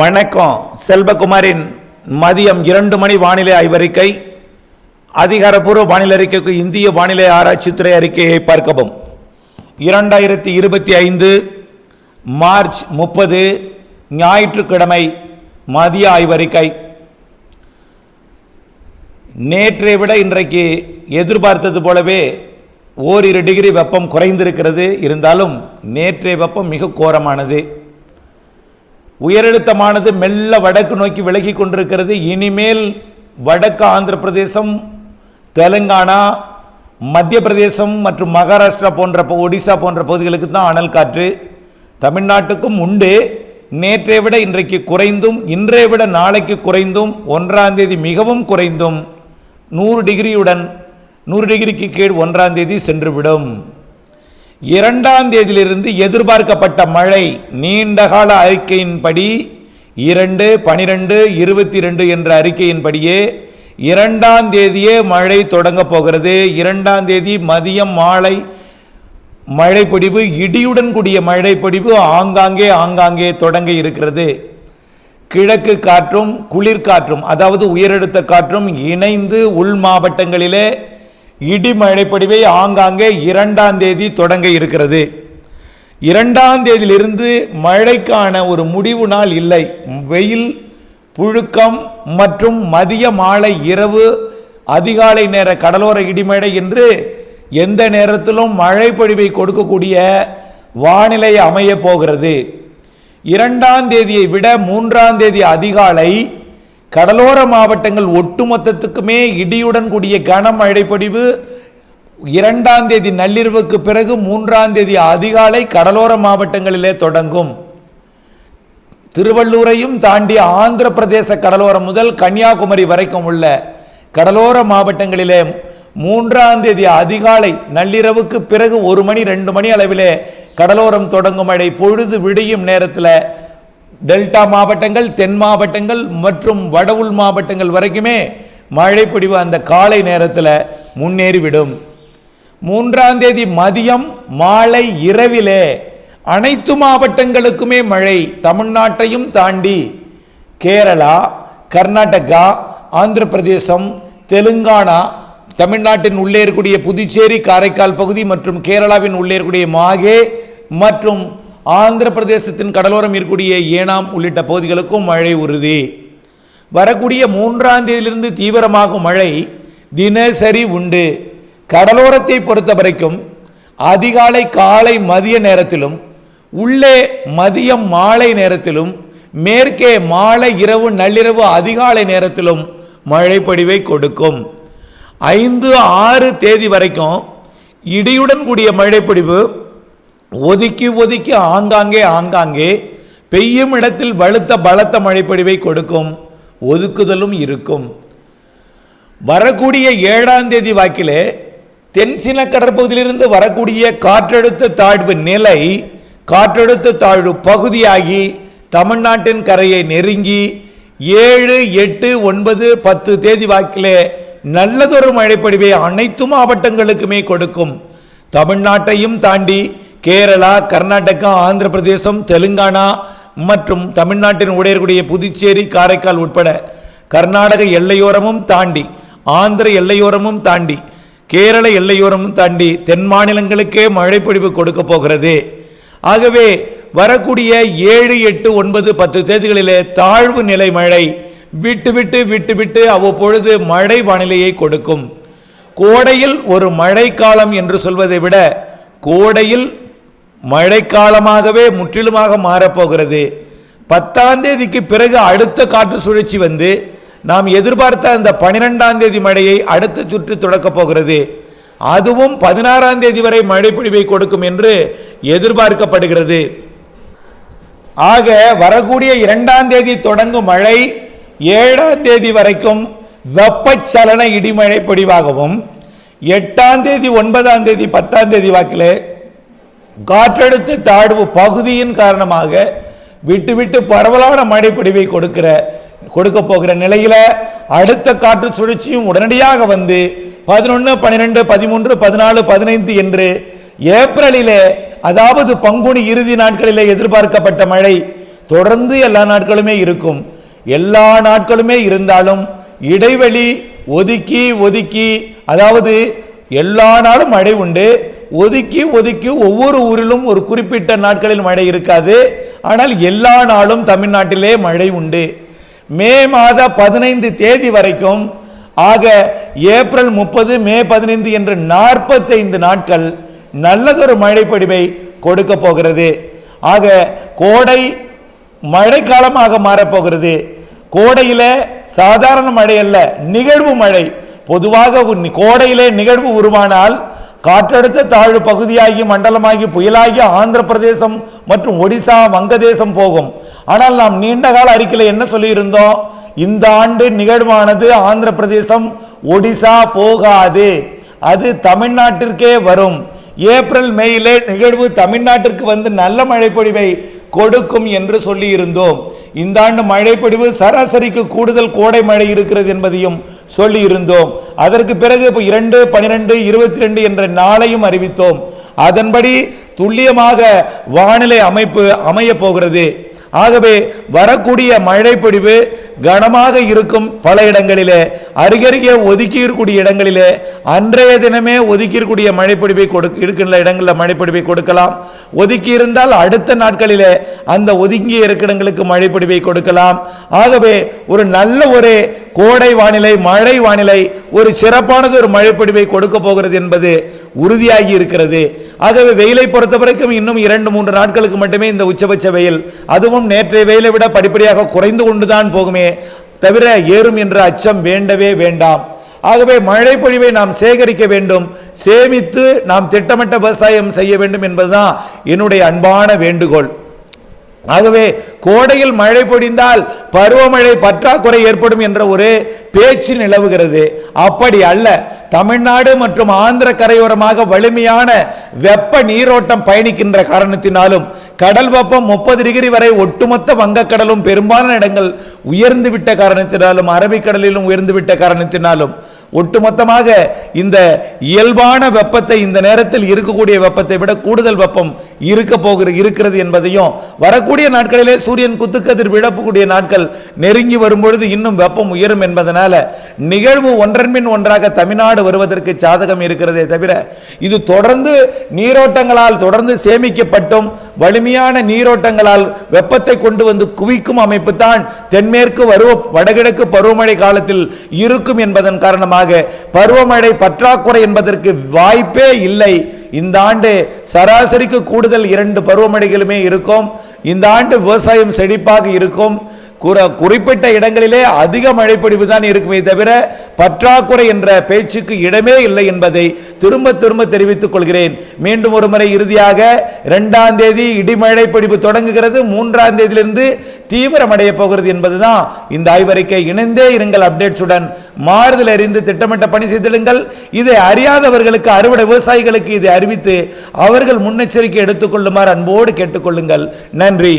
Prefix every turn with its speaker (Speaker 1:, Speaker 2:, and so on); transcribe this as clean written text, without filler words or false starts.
Speaker 1: வணக்கம். செல்வகுமாரின் மதியம் 2 மணி வானிலை ஆய்வறிக்கை. அதிகாரப்பூர்வ வானிலை அறிக்கைக்கு இந்திய வானிலை ஆராய்ச்சித்துறை அறிக்கையை பார்க்கவும். 2025 மார்ச் 30 ஞாயிற்றுக்கிழமை மதிய ஆய்வறிக்கை. நேற்றை விட இன்றைக்கு எதிர்பார்த்தது போலவே ஓரிரு டிகிரி வெப்பம் குறைந்திருக்கிறது. இருந்தாலும் நேற்றைய வெப்பம் மிக கோரமானது. உயரழுத்தமானது மெல்ல வடக்கு நோக்கி விலகி கொண்டிருக்கிறது. இனிமேல் வடக்கு ஆந்திர பிரதேசம், தெலுங்கானா, மத்திய பிரதேசம் மற்றும் மகாராஷ்டிரா போன்ற ஒடிசா போன்ற பகுதிகளுக்கு தான் அனல் காற்று. தமிழ்நாட்டுக்கும் உண்டு. நேற்றை விட இன்றைக்கு குறைந்தும், இன்றைய விட நாளைக்கு குறைந்தும், 1ஆம் தேதி மிகவும் குறைந்தும் 100 டிகிரிக்கு கீழ் 1ஆம் தேதி சென்றுவிடும். 2ஆம் தேதியிலிருந்து எதிர்பார்க்கப்பட்ட மழை நீண்டகால அறிக்கையின்படி 2, 12, 22 என்ற அறிக்கையின்படியே 2ஆம் தேதியே மழை தொடங்க போகிறது. 2ஆம் தேதி மதியம் மாலை மழைப்பொழிவு, இடியுடன் கூடிய மழைப்பொழிவு ஆங்காங்கே தொடங்க இருக்கிறது. கிழக்கு காற்றும் குளிர்காற்றும், அதாவது உயரழுத்த காற்றும் இணைந்து உள் மாவட்டங்களிலே இடி மழைப்பொழிவை ஆங்காங்கே 2ஆம் தேதி தொடங்க இருக்கிறது. 2ஆம் தேதியிலிருந்து மழைக்கான ஒரு முடிவு நாள் இல்லை. வெயில், புழுக்கம் மற்றும் மதிய மாலை இரவு அதிகாலை நேர கடலோர இடிமழை என்று எந்த நேரத்திலும் மழை பொழிவை கொடுக்கக்கூடிய வானிலை அமைய போகிறது. 2ஆம் தேதியை விட 3ஆம் தேதி அதிகாலை கடலோர மாவட்டங்கள் ஒட்டுமொத்தத்துக்குமே இடியுடன் கூடிய கனமழை பொழிவு 2ஆம் தேதி நள்ளிரவுக்கு பிறகு 3ஆம் தேதி அதிகாலை கடலோர மாவட்டங்களிலே தொடங்கும். திருவள்ளூரையும் தாண்டி ஆந்திர பிரதேச கடலோரம் முதல் கன்னியாகுமரி வரைக்கும் உள்ள கடலோர மாவட்டங்களிலே 3ஆம் தேதி அதிகாலை நள்ளிரவுக்கு பிறகு 1 மணி 2 மணி அளவிலே கடலோரம் தொடங்கும் மழை. பொழுது விடியும் நேரத்தில் டெல்டா மாவட்டங்கள், தென் மாவட்டங்கள் மற்றும் வட உள் மாவட்டங்கள் வரைக்குமே மழை பொழிவு அந்த காலை நேரத்தில் முன்னேறிவிடும். 3ஆம் தேதி மதியம் மாலை இரவிலே அனைத்து மாவட்டங்களுக்குமே மழை. தமிழ்நாட்டையும் தாண்டி கேரளா, கர்நாடகா, ஆந்திர பிரதேசம், தெலுங்கானா, தமிழ்நாட்டின் உள்ளே இருக்கக்கூடிய புதுச்சேரி, காரைக்கால் பகுதி மற்றும் கேரளாவின் உள்ளே இருக்கக்கூடிய மாகே மற்றும் ஆந்திர பிரதேசத்தின் கடலோரம் இருக்கக்கூடிய ஏனாம் உள்ளிட்ட பகுதிகளுக்கும் மழை உறுதி. வரக்கூடிய 3ஆம் தேதியிலிருந்து தீவிரமாகும் மழை தினசரி உண்டு. கடலோரத்தை பொறுத்த வரைக்கும் அதிகாலை காலை மதிய நேரத்திலும், உள்ளே மதியம் மாலை நேரத்திலும், மேற்கே மாலை இரவு நள்ளிரவு அதிகாலை நேரத்திலும் மழை பொழிவை கொடுக்கும். 5, 6 தேதி வரைக்கும் இடியுடன் கூடிய மழைப்பொழிவு ஒதுக்கி ஆங்காங்கே பெய்யும் இடத்தில் பலத்த மழைப்பொழிவை கொடுக்கும். ஒதுக்குதலும் இருக்கும். வரக்கூடிய 7ஆம் தேதி வாக்கிலே தென்சீன கடற்பகுதியிலிருந்து வரக்கூடிய காற்றழுத்த தாழ்வு நிலை, காற்றழுத்த தாழ்வு பகுதியாகி தமிழ்நாட்டின் கரையை நெருங்கி 7, 8, 9, 10 தேதி வாக்கிலே நல்லதொரு மழைப்பொழிவை அனைத்து மாவட்டங்களுக்குமே கொடுக்கும். தமிழ்நாட்டையும் தாண்டி கேரளா, கர்நாடகா, ஆந்திர பிரதேசம், தெலுங்கானா மற்றும் தமிழ்நாட்டின் உடையக்கூடிய புதுச்சேரி, காரைக்கால் உட்பட கர்நாடக எல்லையோரமும் தாண்டி, ஆந்திர எல்லையோரமும் தாண்டி, கேரள எல்லையோரமும் தாண்டி தென் மாநிலங்களுக்கே மழைப்பொழிவு கொடுக்க போகிறது. ஆகவே வரக்கூடிய 7, 8, 9, 10 தேதிகளிலே தாழ்வு நிலை மழை விட்டு அவ்வப்பொழுது மழை வானிலையை கொடுக்கும். கோடையில் ஒரு மழைக்காலம் என்று சொல்வதை விட கோடையில் மழைக்காலமாகவே முற்றிலுமாக மாறப்போகிறது. 10ஆம் தேதிக்கு பிறகு அடுத்த காற்று சுழற்சி வந்து நாம் எதிர்பார்த்த அந்த 12ஆம் தேதி மழையை அடுத்த சுற்று தொடக்கப் போகிறது. அதுவும் 16ஆம் தேதி வரை மழைப்பொழிவை கொடுக்கும் என்று எதிர்பார்க்கப்படுகிறது. ஆக வரக்கூடிய 2ஆம் தேதி தொடங்கும் மழை 7ஆம் தேதி வரைக்கும் வெப்பச்சலன இடிமழை பொழிவாகவும், 8ஆம் தேதி 9ஆம் தேதி 10ஆம் தேதி வாக்கிலே காற்றழுத்த தாழ்வு பகுதியின் காரணமாக விட்டு பரவலான மழைப்பொழிவை கொடுக்க போகிற நிலையில அடுத்த காற்று சுழற்சியும் உடனடியாக வந்து 11, 12, 13, 14, 15 என்று ஏப்ரலிலே, அதாவது பங்குனி இறுதி நாட்களிலே எதிர்பார்க்கப்பட்ட மழை தொடர்ந்து எல்லா நாட்களுமே இருக்கும். எல்லா நாட்களுமே இருந்தாலும் இடைவெளி ஒதுக்கி ஒதுக்கி, அதாவது எல்லா நாளும் மழை உண்டு, ஒதுக்கி ஒதுக்கி ஒவ்வொரு ஊரிலும் ஒரு குறிப்பிட்ட நாட்களில் மழை இருக்காது. ஆனால் எல்லா நாளும் தமிழ்நாட்டிலே மழை உண்டு. மே மாத 15 தேதி வரைக்கும், ஆக ஏப்ரல் 30 மே 15 என்று 45 நாட்கள் நல்லதொரு மழை பொழிவை கொடுக்க போகிறது. ஆக கோடை மழைக்காலமாக மாறப்போகிறது. கோடையில சாதாரண மழை அல்ல, நிகழ்வு மழை. பொதுவாக கோடையிலே நிகழ்வு உருவானால் காற்றழுத்த தாழ்வு பகுதியாகி மண்டலமாகி புயலாகி ஆந்திர பிரதேசம் மற்றும் ஒடிசா வங்கதேசம் போகும். ஆனால் நாம் நீண்ட கால அறிக்கையில் என்ன சொல்லியிருந்தோம்? இந்த ஆண்டு நிகழ்வானது ஆந்திர பிரதேசம் ஒடிசா போகாது, அது தமிழ்நாட்டிற்கே வரும். ஏப்ரல் மேயிலே நிகழ்வு தமிழ்நாட்டிற்கு வந்து நல்ல மழைப்பொழிவை கொடுக்கும் என்று சொல்லி இருந்தோம். இந்த ஆண்டு மழைப்பொழிவு சராசரிக்கு கூடுதல் கோடை மழை இருக்கிறது என்பதையும் சொல்லி இருந்தோம். அதற்கு பிறகு 2, 12, 22 என்ற நாளையும் அறிவித்தோம். அதன்படி துல்லியமாக வானிலை அமைப்பு அமைய போகிறது. ஆகவே வரக்கூடிய மழைப்பொழிவு கனமாக இருக்கும். பல இடங்களிலே அருகருகே ஒதுக்கி இருக்கக்கூடிய இடங்களிலே அன்றைய தினமே ஒதுக்கி இருக்கக்கூடிய மழைப்பொழிவை இருக்கின்ற இடங்களில் மழைப்பொழிவை கொடுக்கலாம். ஒதுக்கி இருந்தால் அடுத்த நாட்களிலே அந்த ஒதுங்கிய இடங்களுக்கு மழைப்பொழிவை கொடுக்கலாம். ஆகவே ஒரு நல்ல ஒரு கோடை வானிலை, மழை வானிலை, ஒரு சிறப்பானது ஒரு மழைப்பொழிவை கொடுக்க போகிறது என்பது உறுதியாகி இருக்கிறது. ஆகவே வெயிலை பொறுத்தவரைக்கும் இன்னும் 2-3 நாட்களுக்கு மட்டுமே இந்த உச்சபட்ச வெயில், அதுவும் நேற்றைய வெயிலை விட படிப்படியாக குறைந்து கொண்டுதான் போகுமே தவிர ஏறும் என்ற அச்சம் வேண்டவே வேண்டாம். ஆகவே மழை பொழிவை நாம் சேகரிக்க வேண்டும், சேமித்து நாம் திட்டமிட்ட விவசாயம் செய்ய வேண்டும் என்பதுதான் என்னுடைய அன்பான வேண்டுகோள். ஆகவே கோடையில் மழை பொழிந்தால் பருவமழை பற்றாக்குறை ஏற்படும் என்ற ஒரு பேச்சு நிலவுகிறது. அப்படி அல்ல. தமிழ்நாடு மற்றும் ஆந்திர கரையோரமாக வலிமையான வெப்ப நீரோட்டம் பயணிக்கின்ற காரணத்தினாலும் கடல் வெப்பம் 30 டிகிரி வரை ஒட்டுமொத்த வங்கக்கடலும் பெரும்பாலான இடங்கள் உயர்ந்து விட்ட காரணத்தினாலும் அரபிக்கடலிலும் உயர்ந்து விட்ட காரணத்தினாலும் ஒட்டுமொத்தமாக இந்த இயல்பான வெப்பத்தை, இந்த நேரத்தில் இருக்கக்கூடிய வெப்பத்தை விட கூடுதல் வெப்பம் இருக்கிறது என்பதையும், வரக்கூடிய நாட்களிலே சூரியன் குத்துக்கதிர் விழக்கூடிய நாட்கள் நெருங்கி வரும்பொழுது இன்னும் வெப்பம் உயரும் என்பதனால நிகழ்வு ஒன்றன் பின் ஒன்றாக தமிழ்நாடு வருவதற்கு சாதகம் இருக்கிறதே தவிர, இது தொடர்ந்து நீரோட்டங்களால் தொடர்ந்து சேமிக்கப்பட்டும் வலிமையான நீரோட்டங்களால் வெப்பத்தை கொண்டு வந்து குவிக்கும் அமைப்பு தான் தென்மேற்கு வடகிழக்கு பருவமழை காலத்தில் இருக்கும் என்பதன் காரணமாக பருவமழை பற்றாக்குறை என்பதற்கு வாய்ப்பே இல்லை. இந்த ஆண்டு சராசரிக்கு கூடுதல் 2 பருவமழைகளுமே இருக்கும். இந்த ஆண்டு விவசாயம் செழிப்பாக இருக்கும். குறிப்பிட்ட இடங்களிலே அதிக மழைப்பொழிவு தான் இருக்குமே தவிர பற்றாக்குறை என்ற பேச்சுக்கு இடமே இல்லை என்பதை திரும்ப திரும்ப தெரிவித்துக் கொள்கிறேன். மீண்டும் ஒரு முறை இறுதியாக 2ஆம் தேதி இடிமழை பொழிவு தொடங்குகிறது, 3ஆம் தேதியிலிருந்து தீவிரமடைய போகிறது என்பதுதான் இந்த ஆய்வறிக்கை. இணைந்தே இருங்கள் அப்டேட்ஸுடன். மாறுதல் அறிந்து திட்டமிட்ட பணி செய்திடுங்கள். இதை அறியாதவர்களுக்கு, அறுவடை விவசாயிகளுக்கு இதை அறிவித்து அவர்கள் முன்னெச்சரிக்கை எடுத்துக்கொள்ளுமாறு அன்போடு கேட்டுக்கொள்ளுங்கள். நன்றி.